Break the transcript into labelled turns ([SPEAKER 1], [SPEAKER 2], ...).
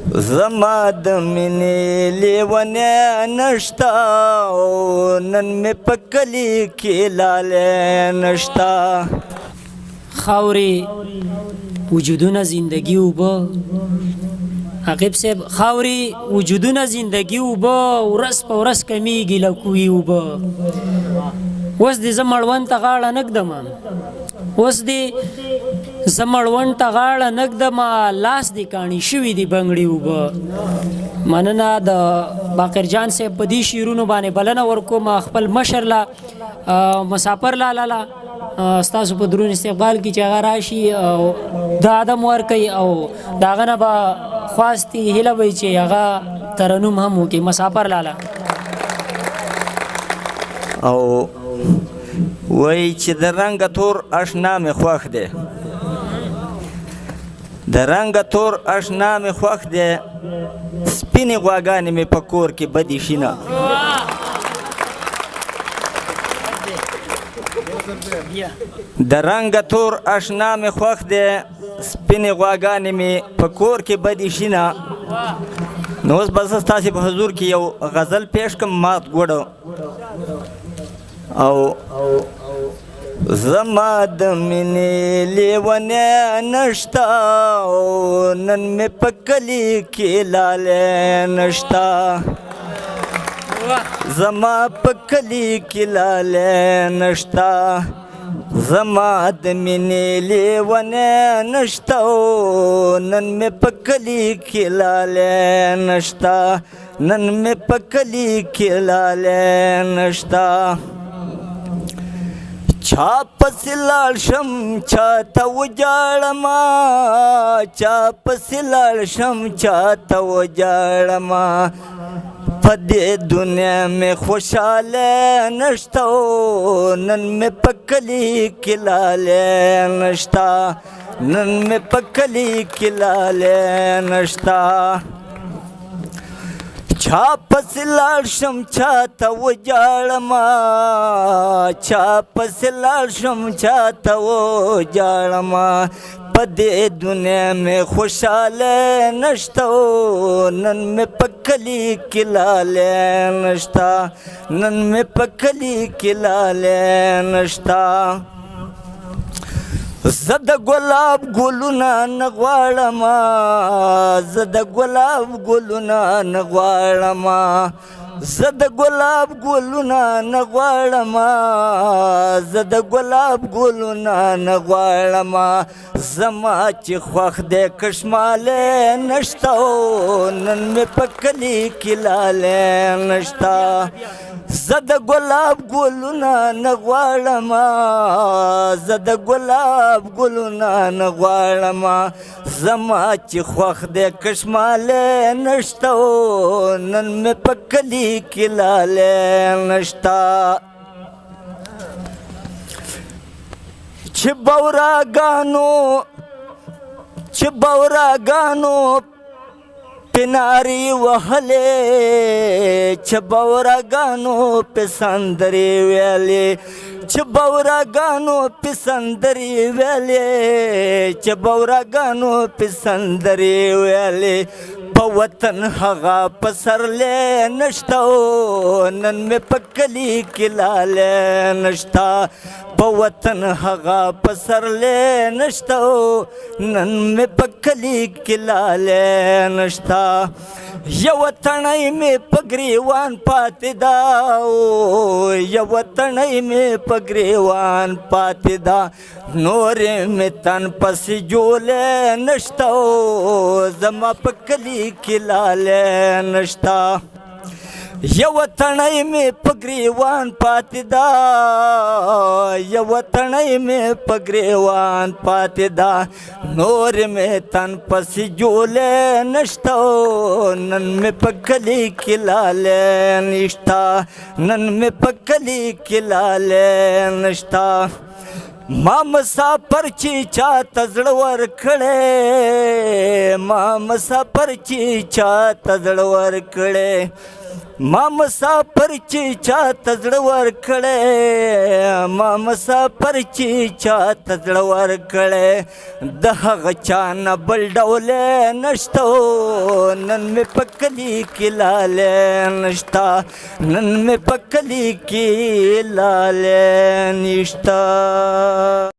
[SPEAKER 1] زما د مینې لیونی نشته او نن مې په کلي کې لالی نشته.
[SPEAKER 2] خاورې وجودونه زندگی اوبه عقیب صاحب خاورې وجودونه زندگی اوبه ورځ په ورځ کمیږي لکوي اوبه. اوس دې زه مړوند ته غاړه نږدمه اوس دې زه مړوند ته غاړه نږدمه لاس دې کاڼي شوي دي بنګړي اوبه. مننه د باقر جان صاحب په دې شعرونو باندې بلنه ورکوم خپل مشر لا مسافر لالا ستاسو په درون استقبال کې چې هغه راشي د ادم ورکوي او د هغه نه به خواستي هیله وي چې هغه ترنم هم وکړي. مسافر لالا
[SPEAKER 1] او وای چې د رنګ تور اشنا مې خوښ دی د رنګ تور اشنا مې خوښ دی سپینې غواګانې مې په کور کې بدې شینه د رنګ تور اشنا مې خوښ دی سپینې غواګانې مې په کور کې بدې شینه. نو اوس به زه ستاسې په حضور کې یو غزل پیش کړم مات ګوډه او زما د مینې لیونی نشته او نن مې په کلي کې لالی نشته. زما په کلي کې لالی نشته زما د مینې لیونی نشته او نن مې په کلي کې لالی نشته نن مې په کلي کې لالی نشته. چا پسې لاړ شم چاته وجاړمه چا پسې لاړ شم چاته وجاړمه په دې دنیا مې خوشحاله نشته او نن مې په کلي کې لالی نشته نن مې په کلي کې لالی نشته. چا پسې لاړ شم چاته وجاړمه چا پسې لاړ شم چاته وجاړمه په دې دنیا مې خوشحاله نشته او نن مې په کلي کې لالی نشته نن مې په کلي کې لالی نشته. زه د ګلاب ګلونه نه غواړمه زه د ګلاب ګلونه نه غواړمه زه د ګلاب ګلونه نه غواړمه زه د ګلاب ګلونه نه غواړمه زما چې خوښ دی کشمالی نشته او نن مې په کلي کې لالی نشته. زه د ګلاب ګلونه نه غواړمه زه د ګلاب ګلونه نه غواړمه زما چې خوښ دی کشمالی نشته او نن مې په کلي کې لالی نشته. چې بوراګانو پناری وهلې چې بوراګانو په سندرې ویلې چې بوراګانو په سندرې ویلې چې بوراګانو په سندرې ویلې په وطن هغه پسرلی نشته او نن مې په کلي کې لالی نشته په وطن هغه پسرلی نشته او نن مې په کلي کې لالی نشته. یوه تڼۍ مې په ګریوان پاتې ده یوه تڼۍ مې په ګریوان پاتې ده نورې مې تن پسې جولی نشته او زما په کلي کې لالی نشته. یوه تڼۍ مې په ګریوان پاتې ده یوه تڼۍ مې په ګریوان پاتې ده نورې مې تن پسې جولی نشته او نن مې په کلي کې لالی نشته نن مې په کلي کې لالی نشته. ما مسافر چې چاته زړه ورکړی ما مسافر چې چاته زړه ورکړی ما مسافر چې چاته زړه ورکړی ما مسافر چې چاته زړه ورکړی د هغه چا نه بل ډولی نشته نن مې په کلي کې لالی نشته نن مې په کلي کې لالی نشته